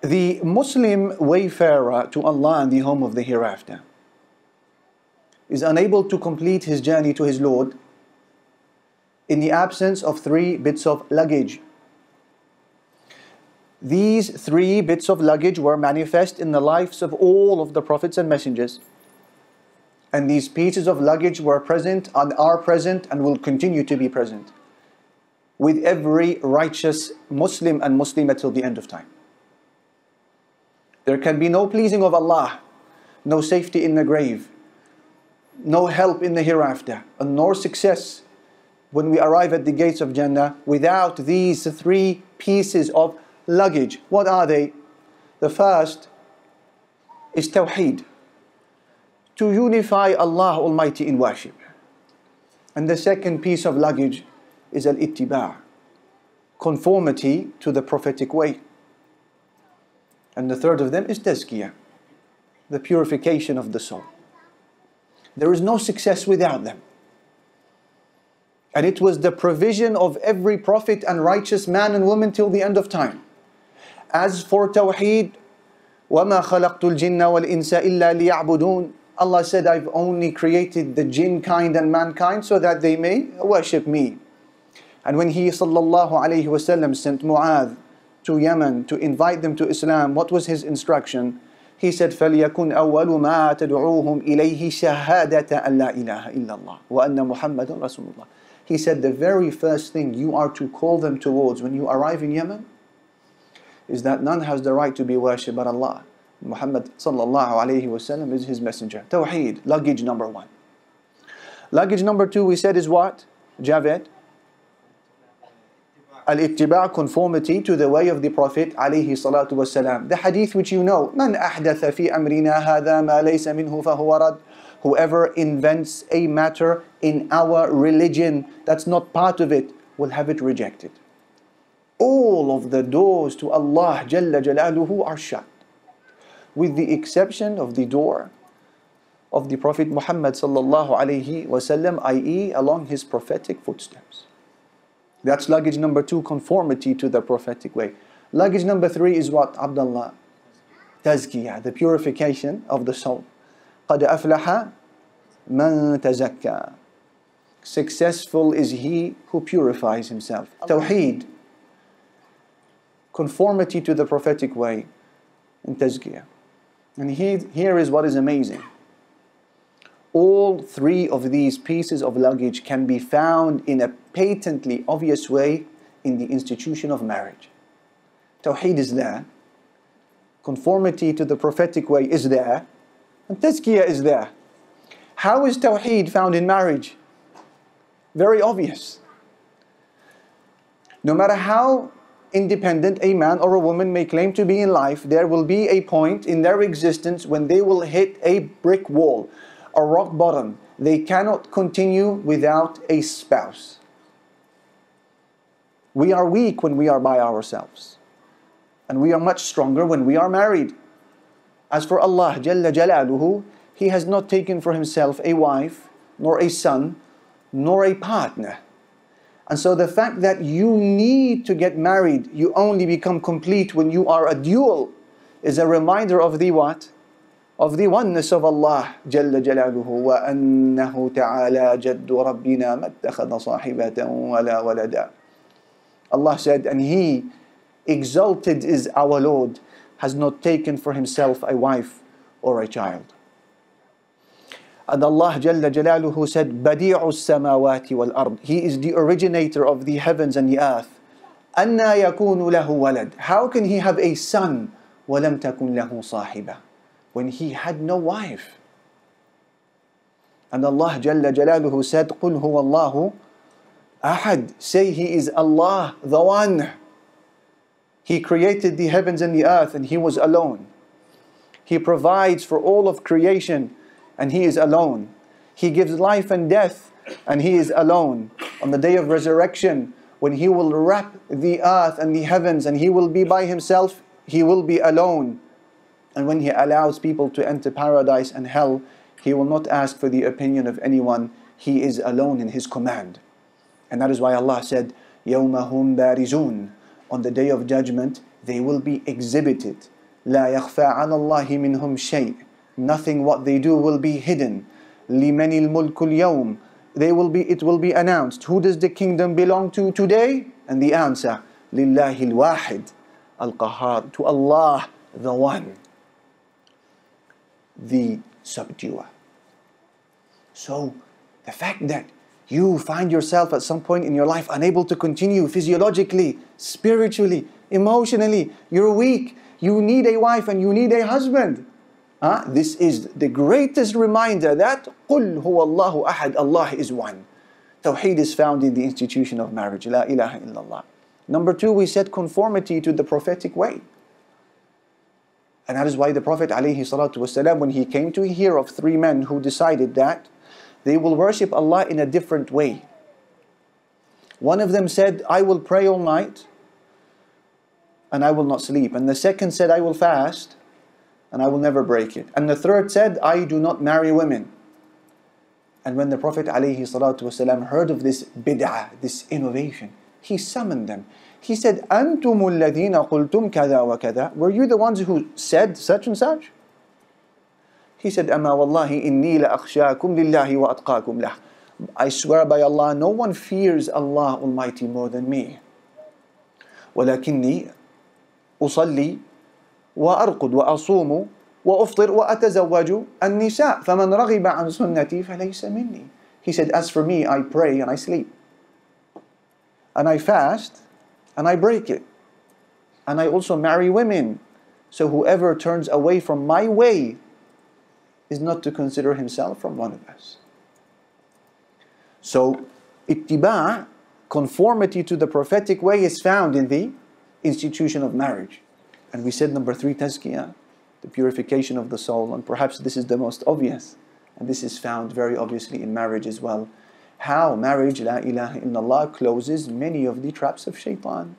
The Muslim wayfarer to Allah and the home of the hereafter is unable to complete his journey to his Lord in the absence of 3 bits of luggage. These 3 bits of luggage were manifest in the lives of all of the prophets and messengers. And these pieces of luggage were present and are present and will continue to be present with every righteous Muslim and Muslimah till the end of time. There can be no pleasing of Allah, no safety in the grave, no help in the hereafter, and nor success when we arrive at the gates of Jannah without these 3 pieces of luggage. What are they? The first is Tawheed, to unify Allah Almighty in worship. And the second piece of luggage is Al-Ittiba', conformity to the prophetic way. And the third of them is Tazkiyah, the purification of the soul. There is no success without them. And it was the provision of every prophet and righteous man and woman till the end of time. As for Tawheed, وَمَا خَلَقْتُ الْجِنَّ وَالْإِنسَ إِلَّا لِيَعْبُدُونَ, Allah said, I've only created the jinn kind and mankind so that they may worship me. And when he sallallahu alayhi wasallam sent Mu'adh to Yemen to invite them to Islam, what was his instruction? He said, فَلْيَكُنْ أَوَّلُ مَا تَدْعُوهُمْ إِلَيْهِ شَهَادَةَ أَنْ لَا إِلَهَ إِلَّا اللَّهُ وَأَنَّ مُحَمَّدًا رَسُولُ اللَّهِ. He said the very first thing you are to call them towards when you arrive in Yemen is that none has the right to be worshipped but Allah. Muhammad sallallahu alayhi wasallam is his messenger. Tawheed, luggage number 1. Luggage number 2 we said is what? Javed? Al-Ittiba', conformity to the way of the Prophet alayhi salatu wasalam. The hadith which you know, Man ahdatha fi amrina hadha ma laysa minhu fahuwa rad. Whoever invents a matter in our religion that's not part of it will have it rejected. All of the doors to Allah Jalla Jalaluhu are shut, with the exception of the door of the Prophet Muhammad sallallahu alayhi wasallam, i.e. along his prophetic footsteps. That's luggage number 2, conformity to the prophetic way. Luggage number 3 is what, Abdullah? Tazkiyah, the purification of the soul. قَدْ أَفْلَحَ مَنْ تَزَكَّى. Successful is he who purifies himself. Tawheed, conformity to the prophetic way, and Tazkiyah. And here is what is amazing. All 3 of these pieces of luggage can be found in a patently obvious way in the institution of marriage. Tawheed is there, conformity to the prophetic way is there, and Tazkiyah is there. How is Tawheed found in marriage? Very obvious. No matter how independent a man or a woman may claim to be in life, there will be a point in their existence when they will hit a brick wall, a rock bottom. They cannot continue without a spouse. We are weak when we are by ourselves, and we are much stronger when we are married. As for Allah Jalla Jalaluhu, He has not taken for Himself a wife, nor a son, nor a partner. And so the fact that you need to get married, you only become complete when you are a dual, is a reminder of the what? Of the oneness of Allah Jalla Jalaluhu. وَأَنَّهُ تَعَالَى جَدُّ رَبِّنَا مَا اتَّخَذَ صَاحِبَةً وَلَا وَلَدًا. Allah said, and He, exalted is our Lord, has not taken for Himself a wife or a child. And Allah Jalla Jalaluhu said, بَدِيعُ السَّمَاوَاتِ وَالْأَرْضِ. He is the originator of the heavens and the earth. أَنَّا يَكُونُ لَهُ وَلَدٍ. How can He have a son? وَلَمْ تَكُنْ لَهُ صَاحِبًا. When He had no wife. And Allah Jalla Jalaluhu said, قُلْ هُوَ اللَّهُ أَحَدٍ. Say He is Allah, the One. He created the heavens and the earth and He was alone. He provides for all of creation and He is alone. He gives life and death and He is alone. On the day of resurrection, when He will wrap the earth and the heavens and He will be by Himself, He will be alone. And when He allows people to enter paradise and hell, He will not ask for the opinion of anyone. He is alone in His command. And that is why Allah said, يَوْمَ هُمْ بَارِزُونَ. On the day of judgment, they will be exhibited. لا يخفى على الله منهم شيء. Nothing what they do will be hidden. لمن الملك اليوم. It will be announced. Who does the kingdom belong to today? And the answer, لله الواحد القهار. To Allah, the one, the subduer. So, the fact that you find yourself at some point in your life unable to continue physiologically, spiritually, emotionally, you're weak, you need a wife and you need a husband. This is the greatest reminder that قُلْ هُوَ اللَّهُ أَحَدٌ. Allah is one. Tawheed is found in the institution of marriage. La ilaha illallah. Number two, we said conformity to the prophetic way. And that is why the Prophet ﷺ, when he came to hear of three men who decided that they will worship Allah in a different way. One of them said, I will pray all night and I will not sleep. And the second said, I will fast and I will never break it. And the third said, I do not marry women. And when the Prophet ﷺ heard of this bid'ah, this innovation, he summoned them. He said, أَنْتُمُ الَّذِينَ قُلْتُمْ كَذَا وَكَذَا. Were you the ones who said such and such? He said, أَمَا وَاللَّهِ إِنِّي لَأَخْشَاكُمْ لِلَّهِ وَأَتْقَاكُمْ لَهُ. I swear by Allah, no one fears Allah Almighty more than me. وَلَكِنِّي أُصَلِّي وَأَرْقُدْ وَأَصُومُ وَأُفْطِرْ وَأَتَزَوَّجُ النِّسَاء فَمَنْ رَغِبَ عَنْ سُنَّتِي فَلَيْسَ مِنِّي. He said, as for me, I pray and I sleep. And I fast and I break it. And I also marry women. So whoever turns away from my way is not to consider himself from one of us. So, ittiba', conformity to the prophetic way, is found in the institution of marriage. And we said number three, tazkiyah, the purification of the soul. And perhaps this is the most obvious. And this is found very obviously in marriage as well. How marriage, la ilaha illallah, closes many of the traps of shaitan.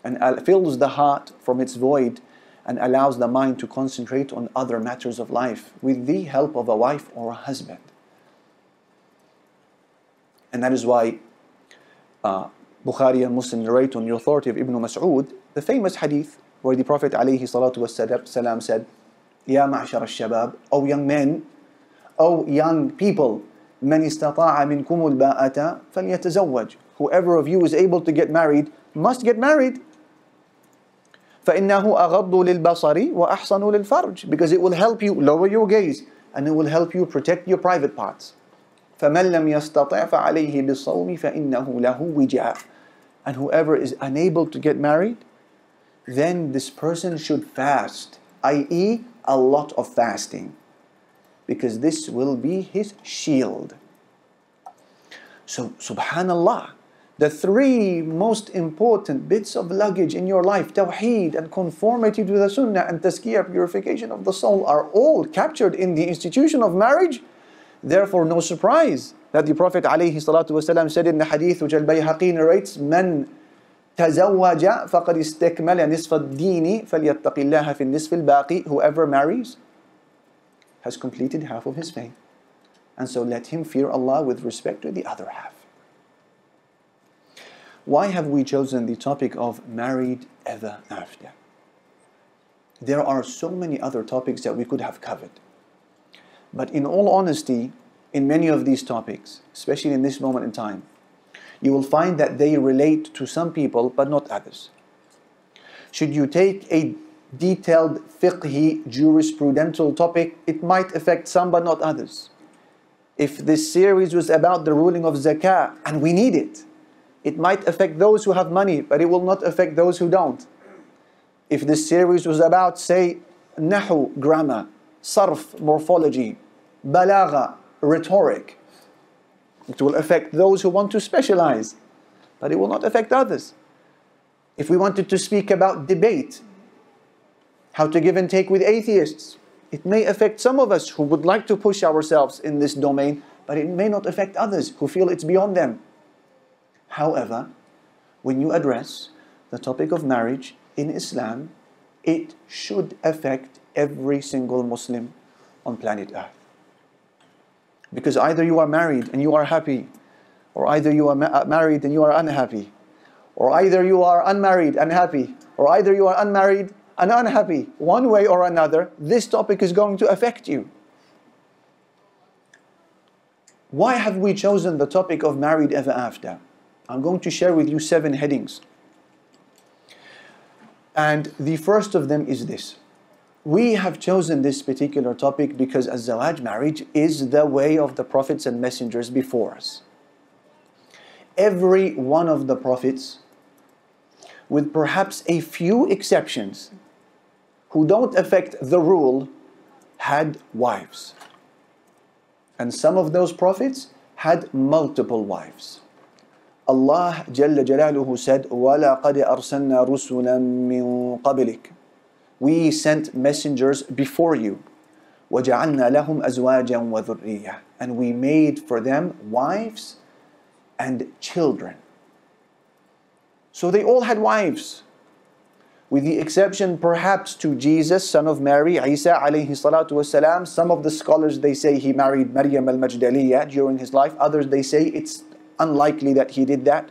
And fills the heart from its void and allows the mind to concentrate on other matters of life with the help of a wife or a husband. And that is why Bukhari and Muslim narrate on the authority of Ibn Mas'ud the famous hadith where the Prophet ﷺ said, Ya ma'shar al-shabab, O young men, O young people, man istata'a minkum al-ba'ata falyatazawwaj. Whoever of you is able to get married must get married. فَإِنَّهُ أَغَضُّ لِلْبَصَرِ وَأَحْصَنُ لِلْفَرْجِ. Because it will help you lower your gaze and it will help you protect your private parts. فَمَنْ لَمْ يَسْتَطِعْ فَعَلَيْهِ بِالصَّوْمِ فَإِنَّهُ لَهُ وِجَاءٌ. And whoever is unable to get married, then this person should fast, i.e. a lot of fasting. Because this will be his shield. So, subhanallah, the three most important bits of luggage in your life, tawheed and conformity to the sunnah and tazkiyah, purification of the soul, are all captured in the institution of marriage. Therefore, no surprise that the Prophet ﷺ said in the hadith which Al-Bayhaqi narrates, Man tazawwaja faqad istakmala nisfa ad-dini falyattaqi Allah fi nisf al-baqi. Whoever marries has completed half of his faith. And so let him fear Allah with respect to the other half. Why have we chosen the topic of married ever after? There are so many other topics that we could have covered. But in all honesty, in many of these topics, especially in this moment in time, you will find that they relate to some people but not others. Should you take a detailed fiqhi jurisprudential topic, it might affect some but not others. If this series was about the ruling of zakah, and we need it, it might affect those who have money, but it will not affect those who don't. If this series was about, say, nahu, grammar, sarf, morphology, balagha, rhetoric, it will affect those who want to specialize, but it will not affect others. If we wanted to speak about debate, how to give and take with atheists, it may affect some of us who would like to push ourselves in this domain, but it may not affect others who feel it's beyond them. However, when you address the topic of marriage in Islam, it should affect every single Muslim on planet Earth. Because either you are married and you are happy, or either you are married and you are unhappy, or either you are unmarried and happy, or either you are unmarried and unhappy, one way or another, this topic is going to affect you. Why have we chosen the topic of married ever after? I'm going to share with you 7 headings. And the first of them is this. We have chosen this particular topic because az-zawaj, marriage, is the way of the prophets and messengers before us. Every one of the prophets, with perhaps a few exceptions, who don't affect the rule, had wives. And some of those prophets had multiple wives. Allah Jalla Jalaluhu said, وَلَقَدْ أَرْسَلْنَا رُسُلًا مِّن قَبْلِكَ. We sent messengers before you. وَجَعَلْنَا لَهُمْ أَزْوَاجًا وَذُرِّيَّةً. And we made for them wives and children. So they all had wives, with the exception perhaps to Jesus, son of Mary, Isa alayhi salatu wasalam. Some of the scholars, they say he married Maryam al-Majdaliyah during his life. Others, they say it's unlikely that he did that.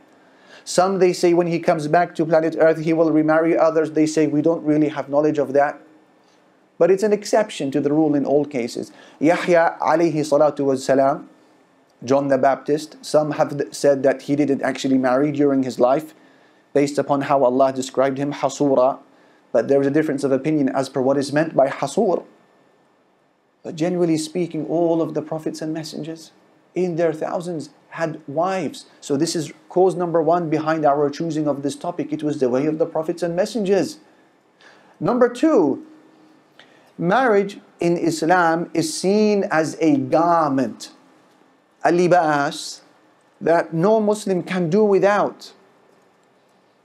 Some, they say when he comes back to planet Earth, he will remarry. Others, they say we don't really have knowledge of that. But it's an exception to the rule in all cases. Yahya alayhi salatu wasalam, John the Baptist, some have said that he didn't actually marry during his life, based upon how Allah described him, hasura. But there is a difference of opinion as per what is meant by hasur. But generally speaking, all of the prophets and messengers, in their thousands, had wives. So this is cause number 1 behind our choosing of this topic. It was the way of the prophets and messengers. Number 2, marriage in Islam is seen as a garment, a libas, that no Muslim can do without.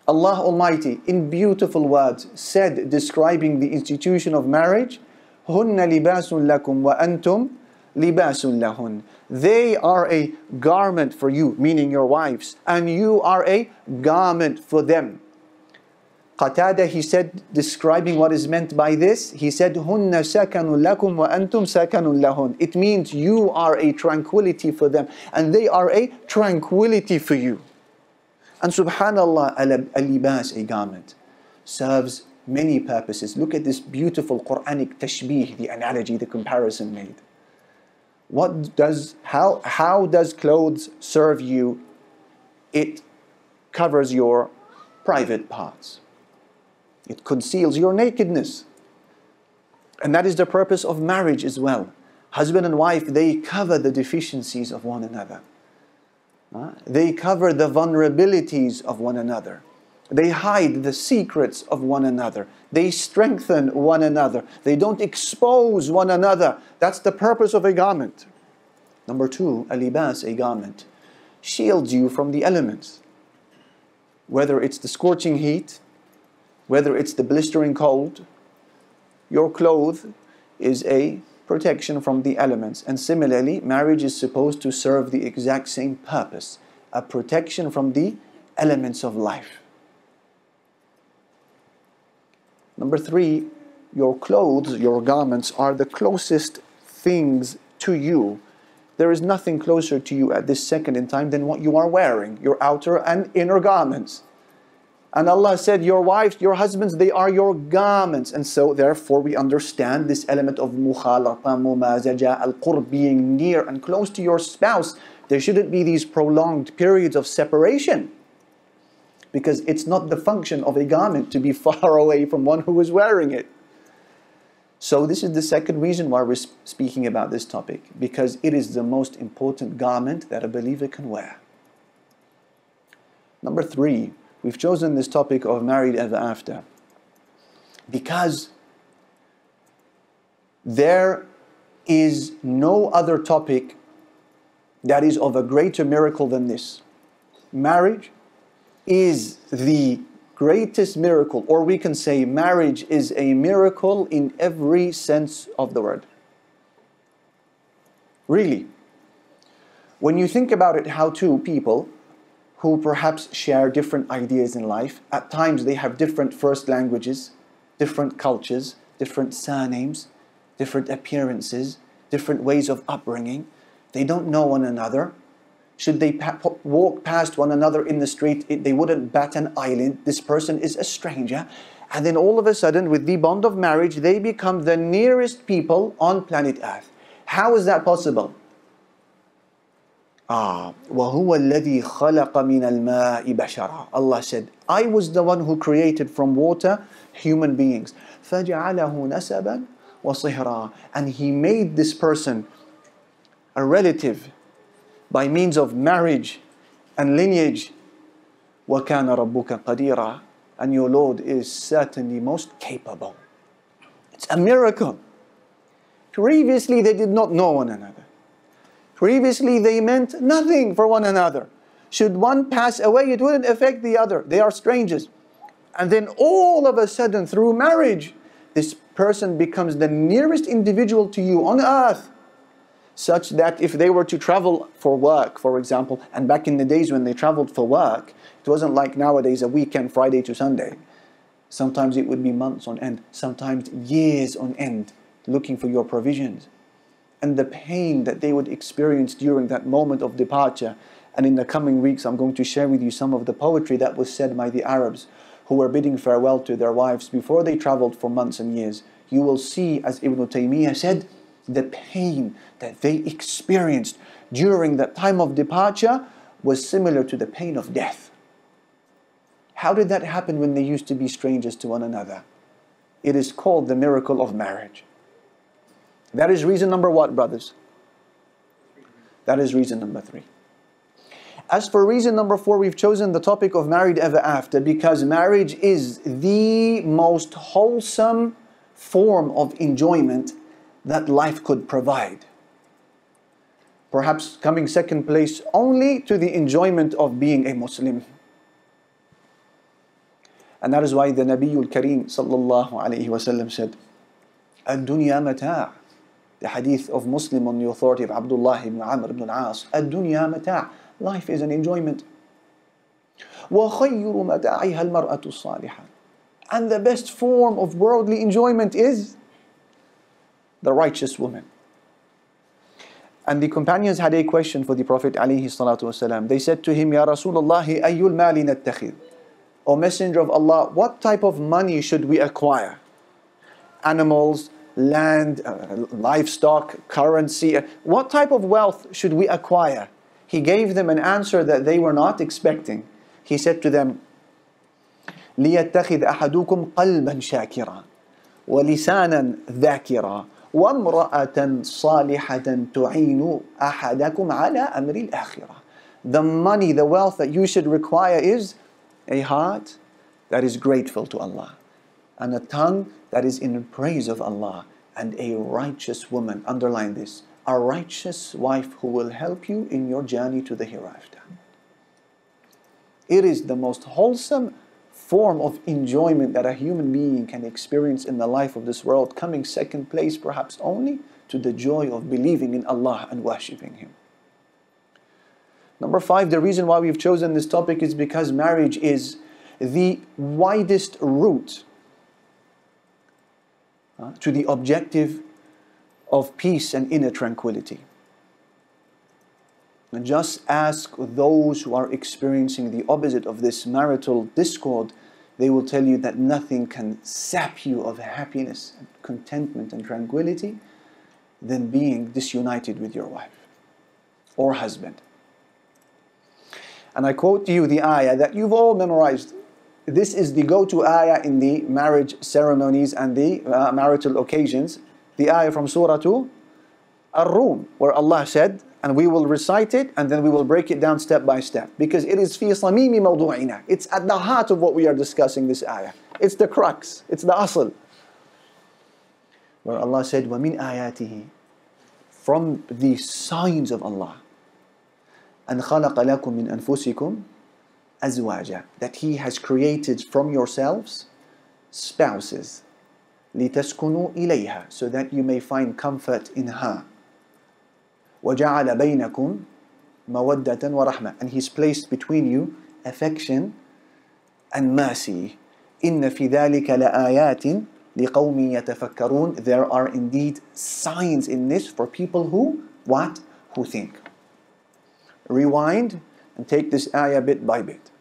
Allah Almighty, in beautiful words, said, describing the institution of marriage, هُنَّ لِبَاسٌ لَكُمْ وَأَنْتُمْ لِبَاسٌ لَهُنْ. They are a garment for you, meaning your wives, and you are a garment for them. Qatada, he said, describing what is meant by this, he said, هُنَّ سَكَنٌ لَكُمْ وَأَنْتُمْ سَكَنٌ لَهُنْ. It means you are a tranquility for them, and they are a tranquility for you. And subhanallah, al-libas, a garment, serves many purposes. Look at this beautiful Quranic tashbih, the analogy, the comparison made. How does clothes serve you? It covers your private parts. It conceals your nakedness. And that is the purpose of marriage as well. Husband and wife, they cover the deficiencies of one another. They cover the vulnerabilities of one another. They hide the secrets of one another. They strengthen one another. They don't expose one another. That's the purpose of a garment. Number 2, a libas, a garment, shields you from the elements. Whether it's the scorching heat, whether it's the blistering cold, your clothes is a protection from the elements. And similarly, marriage is supposed to serve the exact same purpose, a protection from the elements of life. Number 3, your clothes, your garments, are the closest things to you. There is nothing closer to you at this second in time than what you are wearing, your outer and inner garments. And Allah said, your wives, your husbands, they are your garments. And so therefore we understand this element of mukhalata, mumazaja, al-qurb, being near and close to your spouse. There shouldn't be these prolonged periods of separation, because it's not the function of a garment to be far away from one who is wearing it. So this is the second reason why we're speaking about this topic, because it is the most important garment that a believer can wear. Number 3, we've chosen this topic of married ever after because there is no other topic that is of a greater miracle than this. Marriage is the greatest miracle, or we can say marriage is a miracle in every sense of the word. Really. When you think about it, how two people who perhaps share different ideas in life, at times they have different first languages, different cultures, different surnames, different appearances, different ways of upbringing. They don't know one another. Should they walk past one another in the street, they wouldn't bat an eyelid. This person is a stranger. And then all of a sudden, with the bond of marriage, they become the nearest people on planet Earth. How is that possible? وَهُوَ الَّذِي خَلَقَ مِنَ الْمَاءِ بَشَرًا. Allah said, I was the one who created from water human beings. فَجَعَلَهُ نَسَبًا وَصِهْرًا. And He made this person a relative by means of marriage and lineage. وَكَانَ رَبُّكَ قَدِيرًا. And your Lord is certainly most capable. It's a miracle. Previously they did not know one another. Previously they meant nothing for one another. Should one pass away, it wouldn't affect the other. They are strangers. And then all of a sudden, through marriage, this person becomes the nearest individual to you on earth. Such that if they were to travel for work, for example, and back in the days when they traveled for work, it wasn't like nowadays a weekend, Friday to Sunday. Sometimes it would be months on end, sometimes years on end, looking for your provisions. And the pain that they would experience during that moment of departure. And in the coming weeks, I'm going to share with you some of the poetry that was said by the Arabs who were bidding farewell to their wives before they traveled for months and years. You will see, as Ibn Taymiyyah said, the pain that they experienced during that time of departure was similar to the pain of death. How did that happen when they used to be strangers to one another? It is called the miracle of marriage. That is reason number what, brothers? That is reason number 3. As for reason number 4, we've chosen the topic of married ever after because marriage is the most wholesome form of enjoyment that life could provide. Perhaps coming second place only to the enjoyment of being a Muslim. And that is why the Nabiyul Kareem sallallahu alayhi wa sallam said, "Ad-dunya mata'." The hadith of Muslim on the authority of Abdullah ibn Amr ibn al-As. Ad-dunya mata'. Life is an enjoyment. وَخَيُّرُ مَتَاعِهَا الْمَرْأَةُ الصَّالِحَةُ. And the best form of worldly enjoyment is the righteous woman. And the companions had a question for the Prophet alayhi salatu wasalam. They said to him, Ya Rasulullah, ayyul mali nattakhid. O Messenger of Allah, what type of money should we acquire? Animals, land, livestock, currency. What type of wealth should we acquire? He gave them an answer that they were not expecting. He said to them, لِيَتَّخِذْ أَحَدُكُمْ قَلْبًا شَاكِرًا وَلِسَانًا ذَاكِرًا وَامْرَأَةً صَالِحَةً تُعِينُ أَحَدَكُمْ عَلَى أَمْرِ الْآخِرَةِ. The money, the wealth that you should require is a heart that is grateful to Allah, and a tongue that is in praise of Allah, and a righteous woman, underline this, a righteous wife who will help you in your journey to the hereafter. It is the most wholesome form of enjoyment that a human being can experience in the life of this world, coming second place perhaps only to the joy of believing in Allah and worshipping Him. Number 5, the reason why we've chosen this topic is because marriage is the widest route to the objective of peace and inner tranquility. And just ask those who are experiencing the opposite of this marital discord, they will tell you that nothing can sap you of happiness, and contentment and tranquility than being disunited with your wife or husband. And I quote to you the ayah that you've all memorized. This is the go-to ayah in the marriage ceremonies and the marital occasions. The ayah from Surah Ar-Rum, where Allah said, and we will recite it and then we will break it down step by step. Because it is fi samimi mawdu'ina. It's at the heart of what we are discussing, this ayah. It's the crux. It's the asıl. Where Allah said, وَمِنْ آيَاتِهِ. From the signs of Allah. أَنْ خَلَقَ لَكُم مِّنْ أَنفُسِكُمْ أَزْوَاجًا. That He has created from yourselves spouses. لِتَسْكُنُوا إِلَيْهَا. So that you may find comfort in her. وَجَعَلَ بَيْنَكُمْ مَوَدَّةً وَرَحْمَةً. And He's placed between you affection and mercy. إِنَّ فِي ذَلِكَ لَآيَاتٍ لِقَوْمٍ يَتَفَكَّرُونَ. There are indeed signs in this for people who, what? Who think. Rewind and take this ayah bit by bit.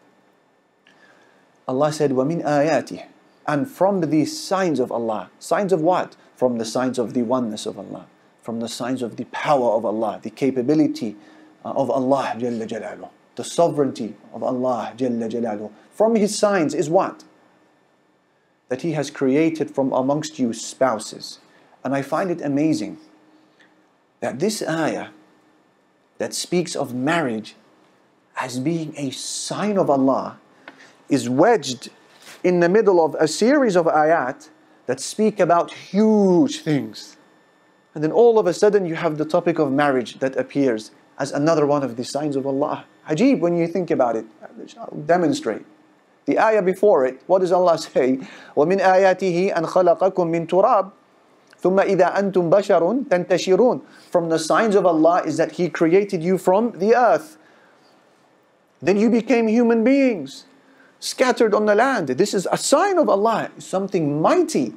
Allah said, وَمِنْ آيَاتِهِ. And from these signs of Allah, signs of what? From the signs of the oneness of Allah, from the signs of the power of Allah, the capability of Allah Jalla Jalaluh, the sovereignty of Allah Jalla Jalaluh. From His signs is what? That He has created from amongst you spouses. And I find it amazing that this ayah that speaks of marriage as being a sign of Allah is wedged in the middle of a series of ayat that speak about huge things. And then all of a sudden you have the topic of marriage that appears as another one of the signs of Allah. Ajib when you think about it. I'll demonstrate. The ayah before it, what does Allah say? وَمِنْ آيَاتِهِ أَنْ خَلَقَكُم مِّن تُرَابٍ ثُمَّ إِذَا أَنْتُمْ بَشَرٌ تَنْتَشِرُونَ. From the signs of Allah is that He created you from the earth. Then you became human beings, scattered on the land. This is a sign of Allah, something mighty.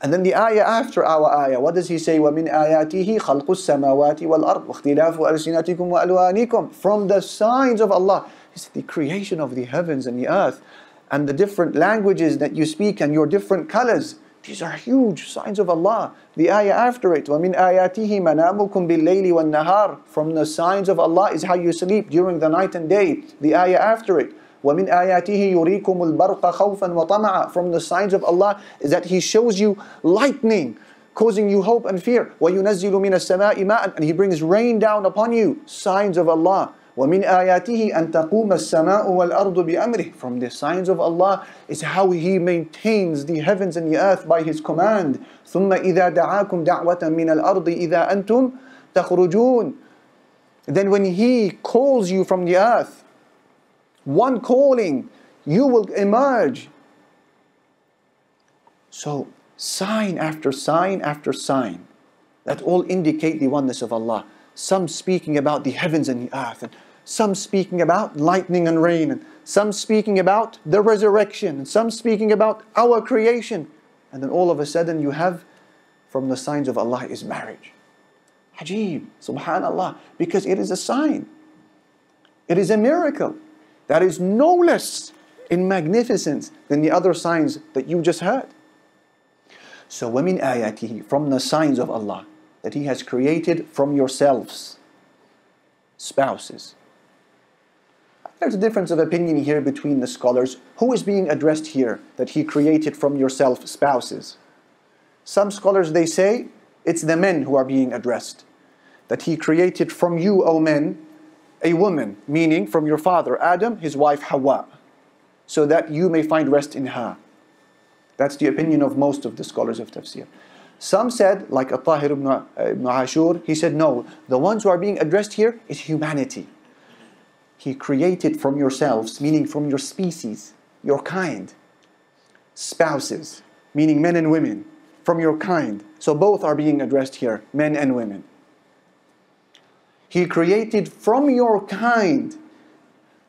And then the ayah after our ayah, what does He say? وَمِنْ آيَاتِهِ خَلْقُ السَّمَاوَاتِ وَالْأَرْضِ وَاخْتِلَافُ أَلْسِنَتِكُمْ وَأَلْوَانِكُمْ. From the signs of Allah is the creation of the heavens and the earth and the different languages that you speak and your different colors. These are huge signs of Allah. The ayah after it, وَمِنْ آيَاتِهِ مَنَامُكُمْ بِاللَّيْلِ وَالنَّهَارِ. From the signs of Allah is how you sleep during the night and day. The ayah after it, وَمِنْ آيَاتِهِ يُرِيكُمُ الْبَرْقَ خَوْفًا وَطَمَعًا. From the signs of Allah is that He shows you lightning, causing you hope and fear. وَيُنَزِّلُ مِنَ السَّمَاءِ مَاءً. And He brings rain down upon you. Signs of Allah. وَمِنْ آيَاتِهِ أَن تَقُومَ السَّمَاءُ وَالْأَرْضُ بِأَمْرِهِ. From the signs of Allah is how He maintains the heavens and the earth by His command. ثُمَّ إِذَا دَعَاكُمْ دَعْوَةً مِنَ الْأَرْضِ إِذَا أَنْتُمْ تَخْرُجُونَ. Then when He calls you from the earth, one calling, you will emerge. So sign after sign after sign that all indicate the oneness of Allah. Some speaking about the heavens and the earth, and some speaking about lightning and rain, and some speaking about the resurrection, and some speaking about our creation. And then all of a sudden you have from the signs of Allah is marriage. Ajib, subhanallah, because it is a sign. It is a miracle that is no less in magnificence than the other signs that you just heard. So وَمِنْ آيَاتِهِ, from the signs of Allah, that He has created from yourselves spouses. There's a difference of opinion here between the scholars. Who is being addressed here that He created from yourself spouses? Some scholars, they say it's the men who are being addressed. That He created from you, O men, a woman, meaning from your father Adam, his wife Hawa, so that you may find rest in her. That's the opinion of most of the scholars of tafsir. Some said, like At-Tahir ibn Ashur, he said, no, the ones who are being addressed here is humanity. He created from yourselves, meaning from your species, your kind. Spouses, meaning men and women, from your kind. So both are being addressed here, men and women. He created from your kind,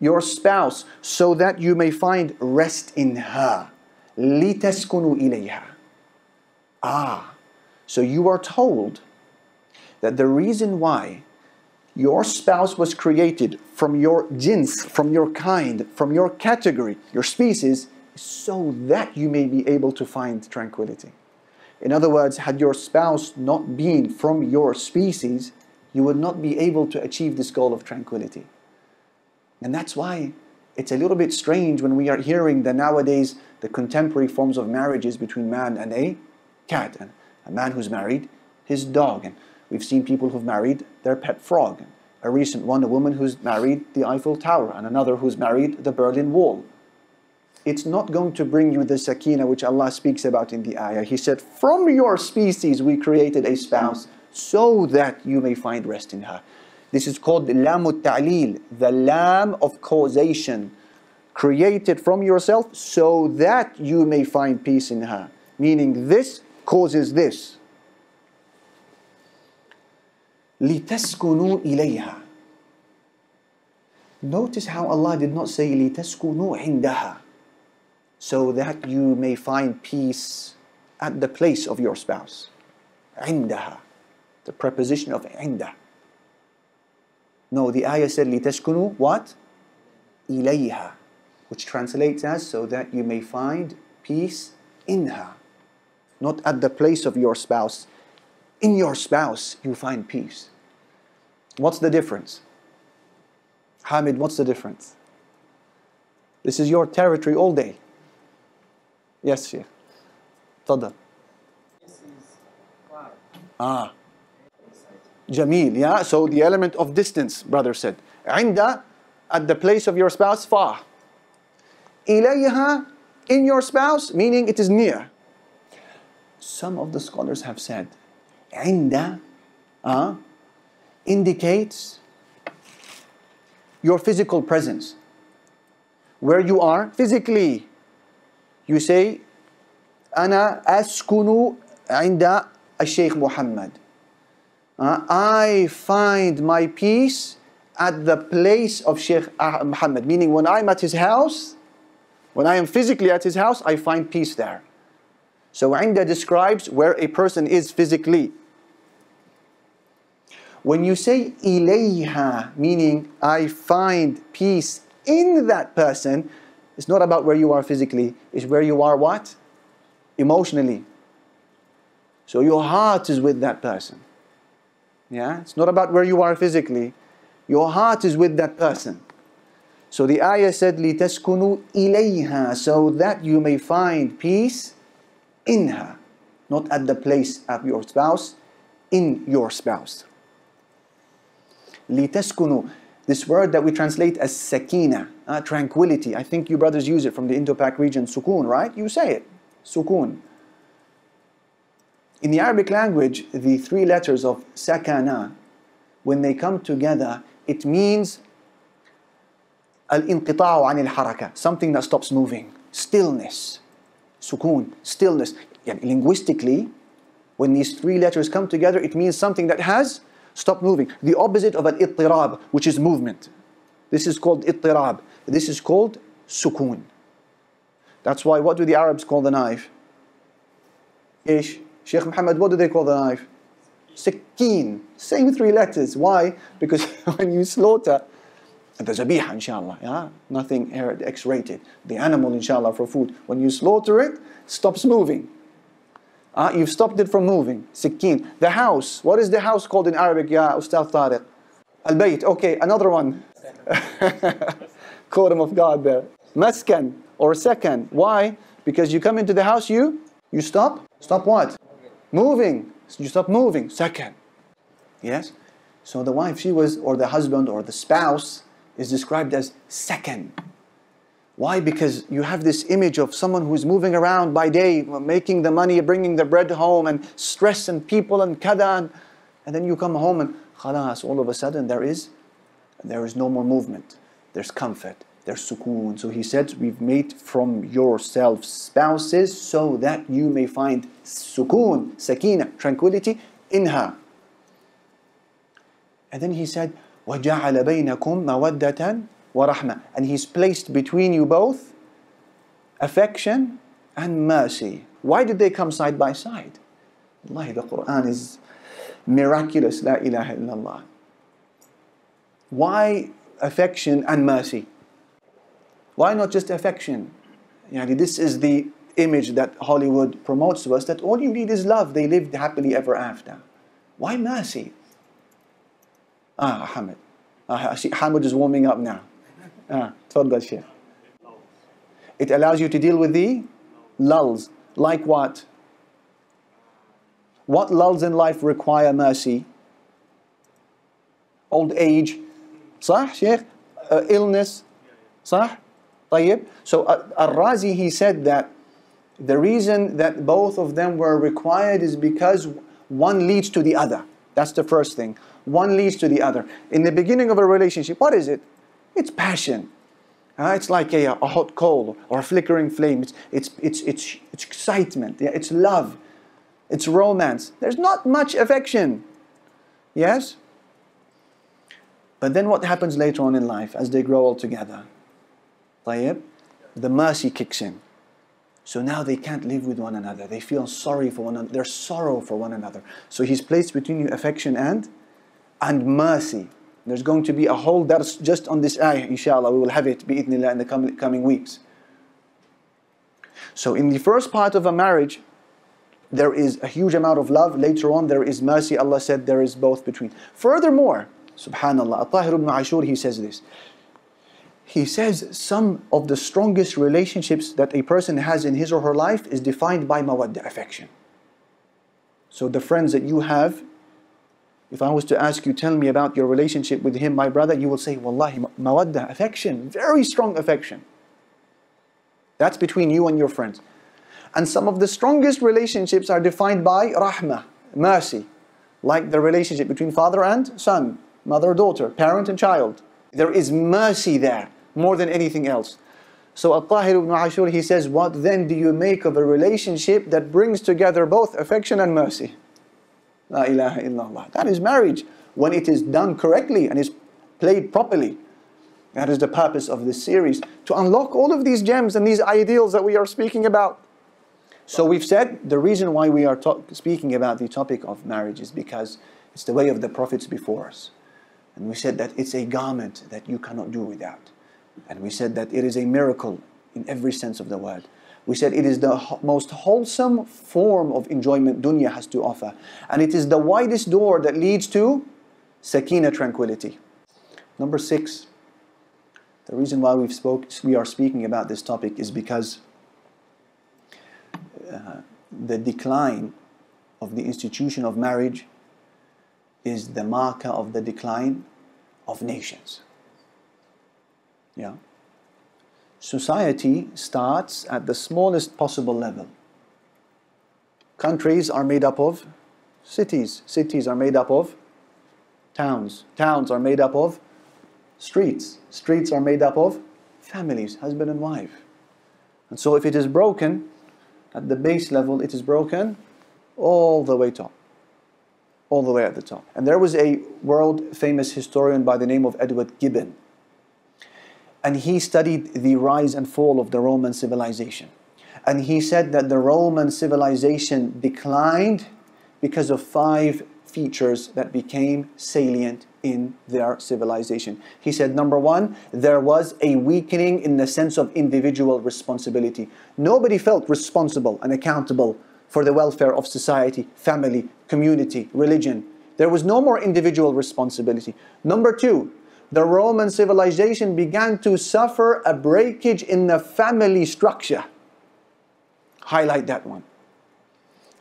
your spouse, so that you may find rest in her. لِتَسْكُنُوا إِلَيْهَا. So you are told that the reason why your spouse was created from your jins, from your kind, from your category, your species, is so that you may be able to find tranquility. In other words, had your spouse not been from your species, you would not be able to achieve this goal of tranquility. And that's why it's a little bit strange when we are hearing that nowadays the contemporary forms of marriages between man and a cat, and a man who's married his dog, and we've seen people who've married their pet frog. And a recent one, a woman who's married the Eiffel Tower, and another who's married the Berlin Wall. It's not going to bring you the sakina which Allah speaks about in the ayah. He said, from your species we created a spouse so that you may find rest in her. This is called the lam al-ta'lil, the lam of causation. Created from yourself so that you may find peace in her. Meaning this causes this. لِتَسْكُنُوا إِلَيْهَا. Notice how Allah did not say لِتَسْكُنُوا عِنْدَهَا, so that you may find peace at the place of your spouse. عِنْدَهَا, the preposition of عِنْدَ. No, the ayah said لِتَسْكُنُوا what? إِلَيْهَا, which translates as so that you may find peace inha. Not at the place of your spouse. In your spouse, you find peace. What's the difference? Hamid, what's the difference? This is your territory all day. Yes, Sheikh. Tafadhal. Jameel, yeah? So the element of distance, brother said. Inda, at the place of your spouse, fa. Ilayha, in your spouse, meaning it is near. Some of the scholars have said, Inda indicates your physical presence. Where you are physically. You say, Ana askunu inda al-Shaykh Muhammad. I find my peace at the place of Shaykh Muhammad. Meaning when I'm at his house, when I am physically at his house, I find peace there. So Inda describes where a person is physically. When you say ilayha, meaning I find peace in that person, it's not about where you are physically, it's where you are what? Emotionally. So your heart is with that person. Yeah? It's not about where you are physically. Your heart is with that person. So the ayah said, لِتَسْكُنُوا إِلَيْهَا, so that you may find peace in her. Not at the place of your spouse, in your spouse. لِتَسْكُنُوا, this word that we translate as sakina, tranquility. I think you brothers use it from the Indo-Pak region, sukun, right? You say it, sukun. In the Arabic language, the three letters of sakana, when they come together, it means al-inqita'u anil haraka, something that stops moving, stillness, sukun, stillness. Linguistically, when these three letters come together, it means something that has stopped moving. The opposite of al-ittirab, which is movement. This is called ittirab. This is called sukun. That's why, what do the Arabs call the knife? Ish. Sheikh Muhammad, what do they call the knife? Sakeen. Same three letters. Why? Because when you slaughter, the zabiha, inshallah, yeah? Nothing X-rated. The animal, inshallah, for food. When you slaughter it, stops moving. You've stopped it from moving. Sakeen. The house. What is the house called in Arabic, ya Ustaz Tariq? Al-Bayt. Okay, another one. Quorum of God there. Maskan or sakan. Why? Because you come into the house, you stop. Stop what? Moving. You stop moving. Sakan. Yes? So the wife, she was, or the husband, or the spouse, is described as sakan. Why? Because you have this image of someone who's moving around by day, making the money, bringing the bread home, and stress and people and kada, and then you come home and khalas, all of a sudden there is no more movement. There's comfort. There's sukoon. So he said, we've made from yourselves spouses so that you may find sukoon, sakina, tranquility in her. And then he said, وَجَعَلَ بَيْنَكُمْ مَوَدَّةً وَرَحْمَةً. And he's placed between you both affection and mercy. Why did they come side by side? Wallahi, the Quran is miraculous. La ilaha illallah. Why affection and mercy? Why not just affection? This is the image that Hollywood promotes to us, that all you need is love. They lived happily ever after. Why mercy? Hamid. I see Hamid is warming up now. Tafadhal, Sheikh. It allows you to deal with the lulls. Like what? What lulls in life require mercy? Old age. صح, Sheikh? Illness. صح? طيب. So Al-Razi, he said that the reason that both of them were required is because one leads to the other. That's the first thing. One leads to the other. In the beginning of a relationship, what is it? It's passion. It's like a hot coal or a flickering flame. It's excitement. Yeah? It's love. It's romance. There's not much affection. Yes? But then what happens later on in life as they grow all together? طيب, the mercy kicks in. So now they can't live with one another. They feel sorry for one another. There's sorrow for one another. So he's placed between you affection and mercy. There's going to be a whole dars just on this ayah, inshallah. We will have it, bi'idhnillah, in the coming weeks. So in the first part of a marriage, there is a huge amount of love. Later on, there is mercy. Allah said there is both between. Furthermore, subhanallah, At-Tahir ibn Ashur, he says this. He says some of the strongest relationships that a person has in his or her life is defined by mawadda, affection. So the friends that you have, if I was to ask you, tell me about your relationship with him, my brother, you will say, wallahi, mawadda, affection, very strong affection. That's between you and your friends. And some of the strongest relationships are defined by rahmah, mercy. Like the relationship between father and son, mother-daughter, parent and child. There is mercy there, more than anything else. So At-Tahir ibn Ashur, he says, what then do you make of a relationship that brings together both affection and mercy? La ilaha illallah. That is marriage, when it is done correctly and is played properly. That is the purpose of this series, to unlock all of these gems and these ideals that we are speaking about. So we've said the reason why we are speaking about the topic of marriage is because it's the way of the prophets before us. And we said that it's a garment that you cannot do without. And we said that it is a miracle in every sense of the word. We said it is the most wholesome form of enjoyment dunya has to offer. And it is the widest door that leads to sakina, tranquility. Number 6. The reason why we are speaking about this topic is because the decline of the institution of marriage is the marker of the decline of nations. Yeah. Society starts at the smallest possible level. Countries are made up of cities. Cities are made up of towns. Towns are made up of streets. Streets are made up of families, husband and wife. And so if it is broken at the base level, it is broken all the way top. All the way at the top. And there was a world famous historian by the name of Edward Gibbon. And he studied the rise and fall of the Roman civilization. And he said that the Roman civilization declined because of 5 features that became salient in their civilization. He said, number 1, there was a weakening in the sense of individual responsibility. Nobody felt responsible and accountable for the welfare of society, family, community, religion. There was no more individual responsibility. Number 2, the Roman civilization began to suffer a breakage in the family structure. Highlight that one.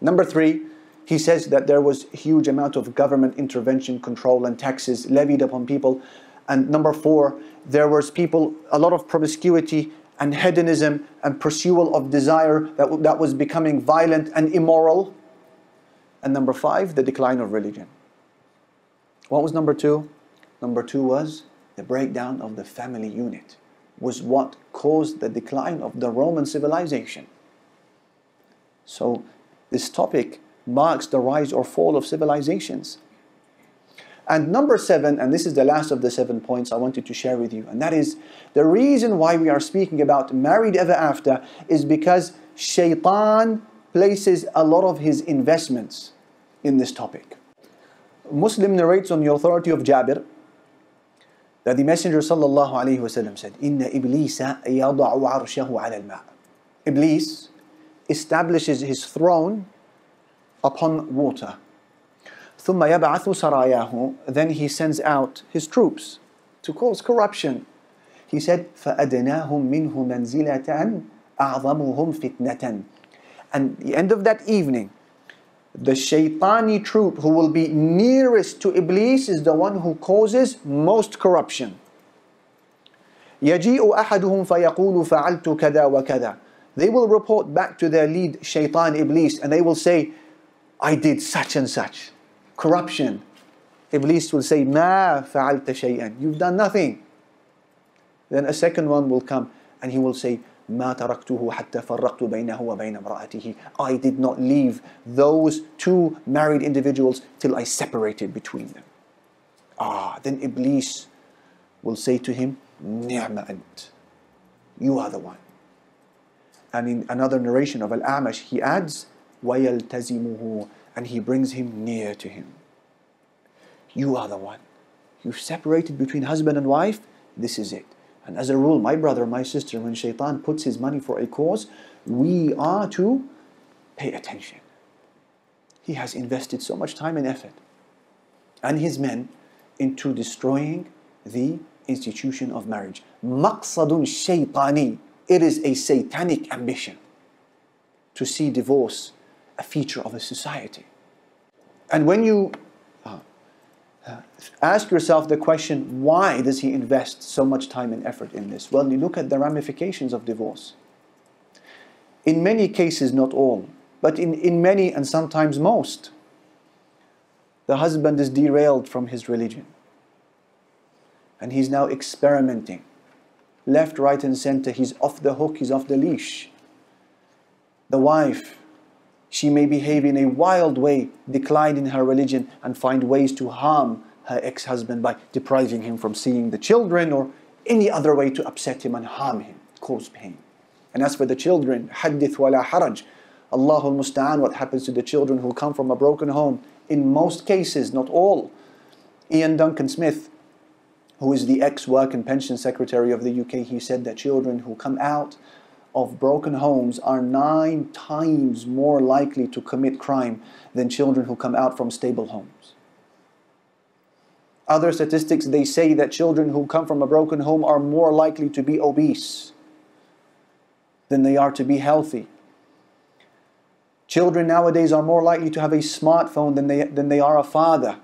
Number 3, he says that there was a huge amount of government intervention, control and taxes levied upon people. And number 4, there was a lot of promiscuity and hedonism and pursuit of desire that was becoming violent and immoral. And number 5, the decline of religion. What was number 2? Number 2 was the breakdown of the family unit, was what caused the decline of the Roman civilization. So this topic marks the rise or fall of civilizations. And number 7, and this is the last of the 7 points I wanted to share with you, and that is the reason why we are speaking about married ever after is because Shaitan places a lot of his investments in this topic. Muslim narrates on the authority of Jabir that the Messenger sallallahu alaihi wasallam said, "Inna Iblisa yada'u arshahu ala al-ma'." Iblis establishes his throne upon water. ثُمَّ يَبْعَثُ سَرَايَاهُ. Then he sends out his troops to cause corruption. He said, فَأَدْنَاهُمْ مِنْهُ مَنْزِلَةً أَعْظَمُهُمْ فِتْنَةً. And the end of that evening, the shaitani troop who will be nearest to Iblis is the one who causes most corruption. يَجِيءُ أَحَدُهُمْ فَيَقُولُ فَعَلْتُ كَذَا وَكَذَا. They will report back to their lead, Shaitan Iblis, and they will say, I did such and such. Corruption. Iblis will say, مَا فَعَلْتَ شَيْئًا. You've done nothing. Then a second one will come and he will say, مَا تَرَكْتُهُ حَتَّى فَرَّقْتُ بَيْنَهُ وَبَيْنَ امْرَأَتِهِ. I did not leave those 2 married individuals till I separated between them. Then Iblis will say to him, نِعْمَ أَنْتَ. You are the one. And in another narration of Al-A'mash, he adds, وَيَلْتَزِمُهُ. And he brings him near to him. You are the one. You've separated between husband and wife. This is it. And as a rule, my brother, my sister, when Shaitan puts his money for a cause, we are to pay attention. He has invested so much time and effort, and his men, into destroying the institution of marriage. Maqsadun shaytani. It is a satanic ambition to see divorce a feature of a society. And when you ask yourself the question, why does he invest so much time and effort in this? Well, you look at the ramifications of divorce. In many cases, not all, but in many and sometimes most, the husband is derailed from his religion. And he's now experimenting. Left, right and center, he's off the hook, he's off the leash. The wife, she may behave in a wild way, decline in her religion, and find ways to harm her ex-husband by depriving him from seeing the children or any other way to upset him and harm him, cause pain. And as for the children, hadith wala haraj. Allahul musta'an, what happens to the children who come from a broken home? In most cases, not all. Ian Duncan Smith, who is the ex-Work and Pension Secretary of the UK, he said that children who come out of broken homes are 9 times more likely to commit crime than children who come out from stable homes. Other statistics, they say that children who come from a broken home are more likely to be obese than they are to be healthy. Children nowadays are more likely to have a smartphone than they are a father.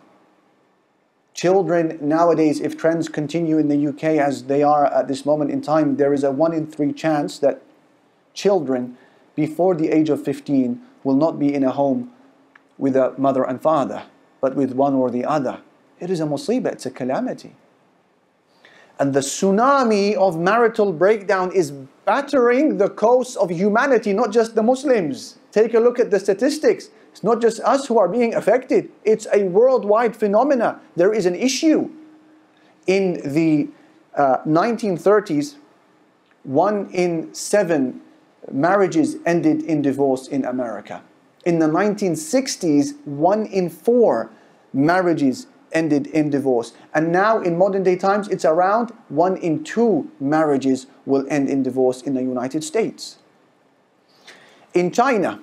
Children nowadays, if trends continue in the UK as they are at this moment in time, there is a 1 in 3 chance that children before the age of 15 will not be in a home with a mother and father, but with one or the other. It is a musibah, it's a calamity. And the tsunami of marital breakdown is battering the coasts of humanity, not just the Muslims. Take a look at the statistics. It's not just us who are being affected. It's a worldwide phenomena. There is an issue. In the 1930s, 1 in 7 marriages ended in divorce in America. In the 1960s, 1 in 4 marriages ended in divorce. And now in modern day times, it's around 1 in 2 marriages will end in divorce in the United States. In China,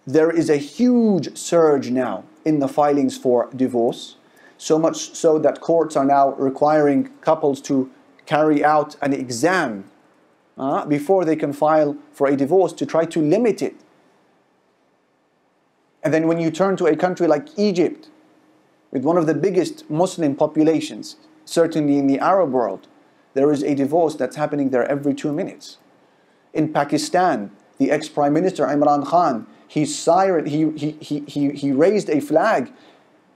there is a huge surge now in the filings for divorce, so much so that courts are now requiring couples to carry out an exam before they can file for a divorce to try to limit it. And then when you turn to a country like Egypt, with one of the biggest Muslim populations, certainly in the Arab world, there is a divorce that's happening there every 2 minutes. In Pakistan, the ex-Prime Minister Imran Khan, he raised a flag.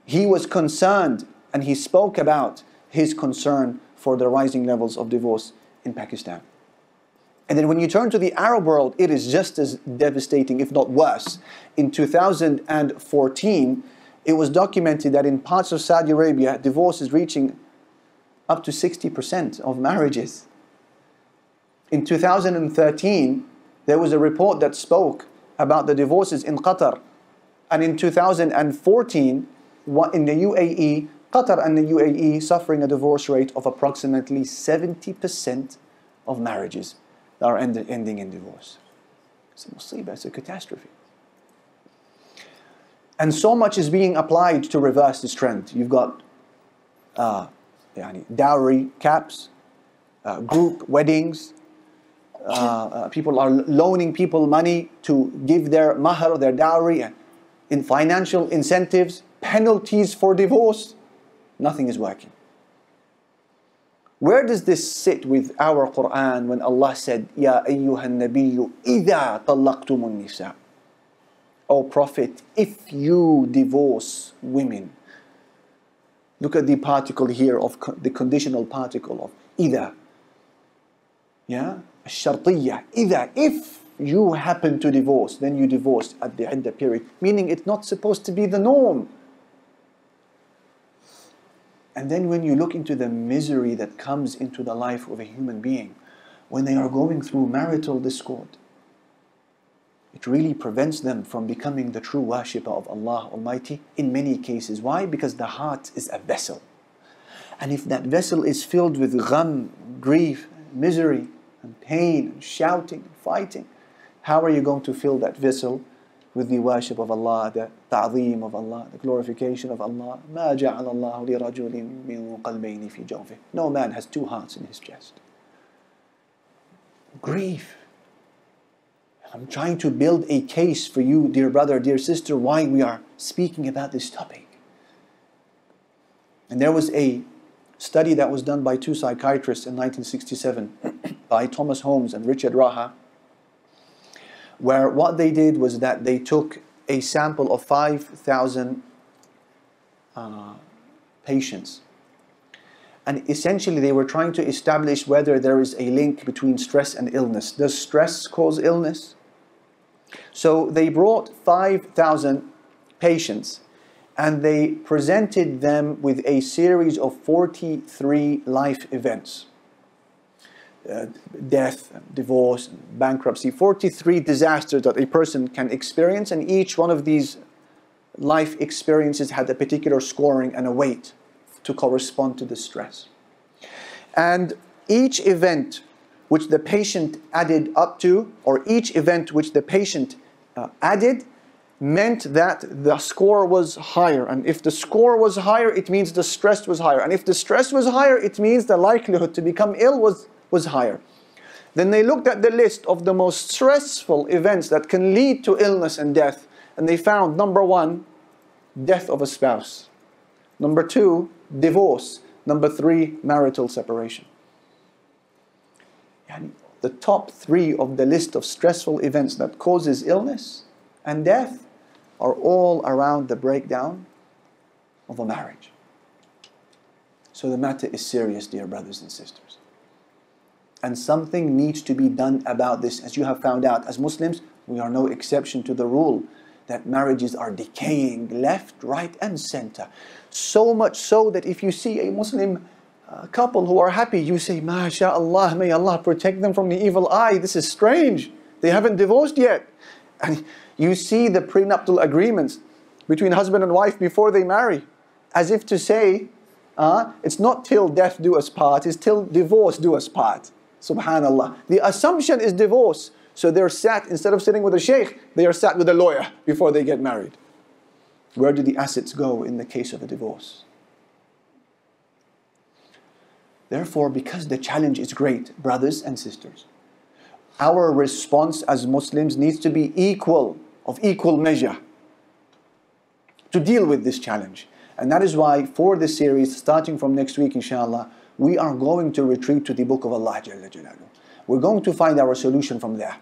He was concerned and he spoke about his concern for the rising levels of divorce in Pakistan. And then when you turn to the Arab world, it is just as devastating, if not worse. In 2014, it was documented that in parts of Saudi Arabia, divorce is reaching up to 60% of marriages. In 2013, there was a report that spoke about the divorces in Qatar. And in 2014, in the UAE, Qatar and the UAE suffering a divorce rate of approximately 70% of marriages that are ending in divorce. It's a musibah, it's a catastrophe. And so much is being applied to reverse this trend. You've got dowry caps, group weddings, people are loaning people money to give their mahar, their dowry, in financial incentives, penalties for divorce. Nothing is working. Where does this sit with our Quran when Allah said, Ya ayyuhan nabiyyu idha talaqtumun nisa? O Prophet, if you divorce women. Look at the particle here of the conditional particle of idha. Yeah? Shartiyya. Idha. If you happen to divorce, then you divorce at the idda period. Meaning it's not supposed to be the norm. And then when you look into the misery that comes into the life of a human being, when they are going through marital discord, it really prevents them from becoming the true worshipper of Allah Almighty in many cases. Why? Because the heart is a vessel. And if that vessel is filled with gham, grief, misery, and pain, and shouting, and fighting, How are you going to fill that vessel with the worship of Allah, the ta'zeem of Allah, the glorification of Allah? مَا جَعَلَ اللَّهُ لِرَجُلٍ مِّن قَلْبَيْنِ فِي جَوْفِهِ. No man has two hearts in his chest. Grief. I'm trying to build a case for you, dear brother, dear sister, why we are speaking about this topic. And there was a study that was done by two psychiatrists in 1967 by Thomas Holmes and Richard Raha, where what they did was that they took a sample of 5,000 patients. And essentially they were trying to establish whether there is a link between stress and illness. Does stress cause illness? So they brought 5,000 patients and they presented them with a series of 43 life events. Death, divorce, bankruptcy, 43 disasters that a person can experience, and each one of these life experiences had a particular scoring and a weight to correspond to the stress. And each event which the patient added up to, or each event which the patient added, meant that the score was higher. And if the score was higher, it means the stress was higher. And if the stress was higher, it means the likelihood to become ill was higher. Then they looked at the list of the most stressful events that can lead to illness and death, and they found, number 1, death of a spouse. Number 2, divorce. Number 3, marital separation. And the top 3 of the list of stressful events that causes illness and death are all around the breakdown of a marriage. So the matter is serious, dear brothers and sisters. And something needs to be done about this. As you have found out, as Muslims, we are no exception to the rule that marriages are decaying left, right and center. So much so that if you see a Muslim couple who are happy, you say, MashaAllah, may Allah protect them from the evil eye. This is strange. They haven't divorced yet. And you see the prenuptial agreements between husband and wife before they marry, as if to say, it's not till death do us part, it's till divorce do us part. Subhanallah. The assumption is divorce. So they're sat, instead of sitting with a sheikh, they are sat with a lawyer before they get married. Where do the assets go in the case of a divorce? Therefore, because the challenge is great, brothers and sisters, our response as Muslims needs to be of equal measure to deal with this challenge. And that is why for this series, starting from next week inshallah, we are going to retreat to the book of Allah Jalla Jalaluhu. We're going to find our solution from there.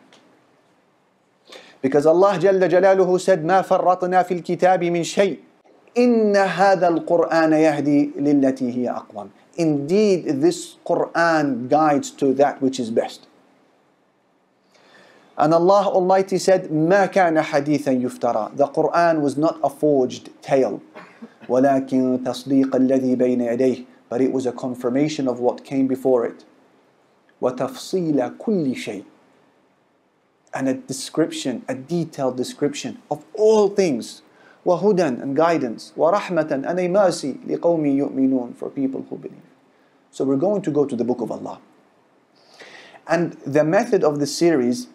Because Allah Jalla Jalaluhu said, مَا فَرَّطْنَا فِي الْكِتَابِ مِنْ شَيْءٍ إِنَّ هَذَا الْقُرْآنَ يَهْدِي لِلَّتِي هِيَ أَقْوَمُ. Indeed, this Qur'an guides to that which is best. And Allah Almighty said, مَا كَانَ حَدِيثًا يُفْتَرَى. The Qur'an was not a forged tale. وَلَكِنْ تَصْدِيقَ الَّذِي بَيْنَ يَدَيْهِ. But it was a confirmation of what came before it. وَتَفْصِيلَ كُلِّ شَيْءٍ. And a description, a detailed description of all things. وَهُدًى and guidance. وَرَحْمَةً and a mercy لِقَوْمِ يُؤْمِنُونَ for people who believe. So we're going to go to the book of Allah. And the method of the series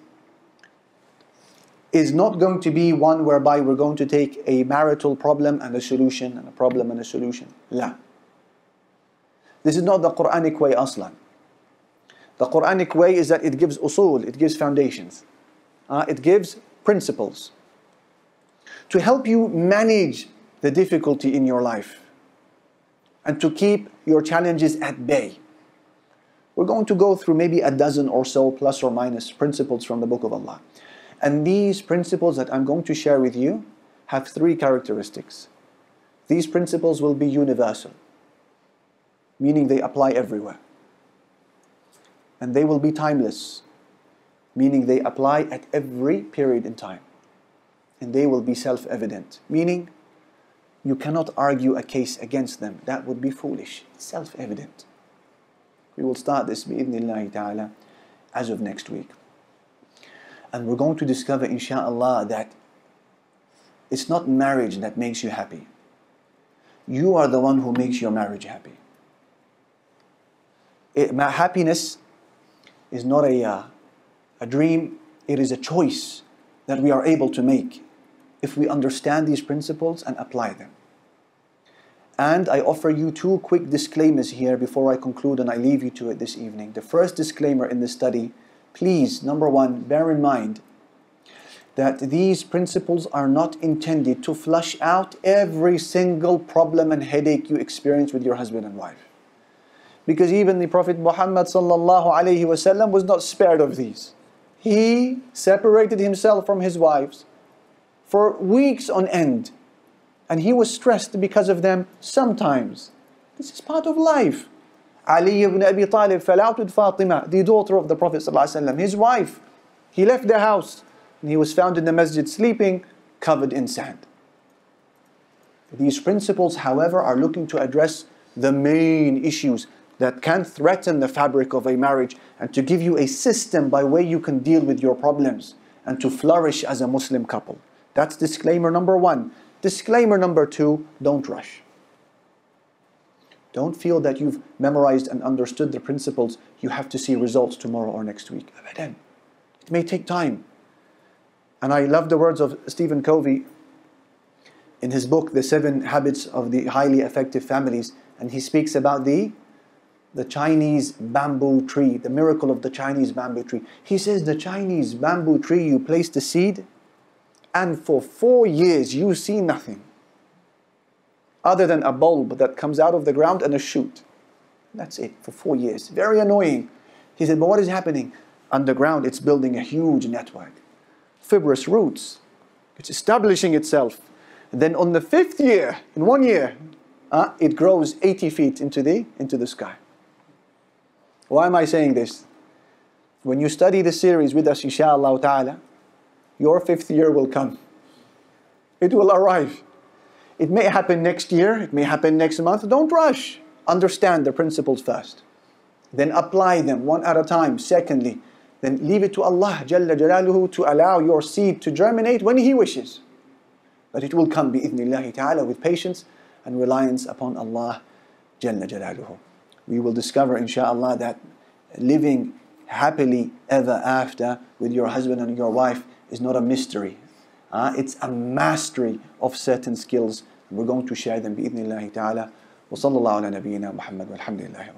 is not going to be one whereby we're going to take a marital problem and a solution, and a problem and a solution. La. This is not the Quranic way aslan. The Quranic way is that it gives usul, it gives foundations. It gives principles to help you manage the difficulty in your life and to keep your challenges at bay. We're going to go through maybe a dozen or so plus or minus principles from the book of Allah. And these principles that I'm going to share with you have 3 characteristics. These principles will be universal, meaning they apply everywhere. And they will be timeless, meaning they apply at every period in time. And they will be self-evident, meaning you cannot argue a case against them. That would be foolish. It's self-evident. We will start this bi'idhnillahi ta'ala as of next week. And we're going to discover insha'Allah that it's not marriage that makes you happy. You are the one who makes your marriage happy. Happiness is not a dream It is a choice that we are able to make if we understand these principles and apply them. And I offer you two quick disclaimers here before I conclude and I leave you to it this evening. The first disclaimer in this study, please, number one, bear in mind that these principles are not intended to flush out every single problem and headache you experience with your husband and wife. Because even the Prophet Muhammad sallallahu alaihi wasallam was not spared of these. He separated himself from his wives for weeks on end. And he was stressed because of them sometimes. This is part of life. Ali ibn Abi Talib fell out with Fatima, the daughter of the Prophet ﷺ, his wife. He left the house and he was found in the masjid sleeping, covered in sand. These principles, however, are looking to address the main issues that can threaten the fabric of a marriage and to give you a system by way you can deal with your problems and to flourish as a Muslim couple. That's disclaimer number one. Disclaimer number two, don't rush. Don't feel that you've memorized and understood the principles, you have to see results tomorrow or next week. It may take time. And I love the words of Stephen Covey in his book, The 7 Habits of the Highly Effective Families. And he speaks about the Chinese bamboo tree, the miracle of the Chinese bamboo tree. He says the Chinese bamboo tree, you place the seed, and for 4 years you see nothing other than a bulb that comes out of the ground and a shoot. That's it, for 4 years. Very annoying. He said, but what is happening? Underground, it's building a huge network. Fibrous roots. It's establishing itself. And then on the 5th year, in 1 year, it grows 80 feet into the sky. Why am I saying this? When you study the series with us, inshallah ta'ala, your 5th year will come. It will arrive. It may happen next year, it may happen next month. Don't rush. Understand the principles first. Then apply them one at a time. Secondly, then leave it to Allah Jalla Jalaluhu to allow your seed to germinate when He wishes. But it will come bi'idhnillahi ta'ala with patience and reliance upon Allah Jalla Jalaluhu. We will discover inshallah that living happily ever after with your husband and your wife is not a mystery. It's a mastery of certain skills. We're going to share them bi'idhnillahi ta'ala. Wa sallallahu ala nabiyyina Muhammad walhamdulillahi.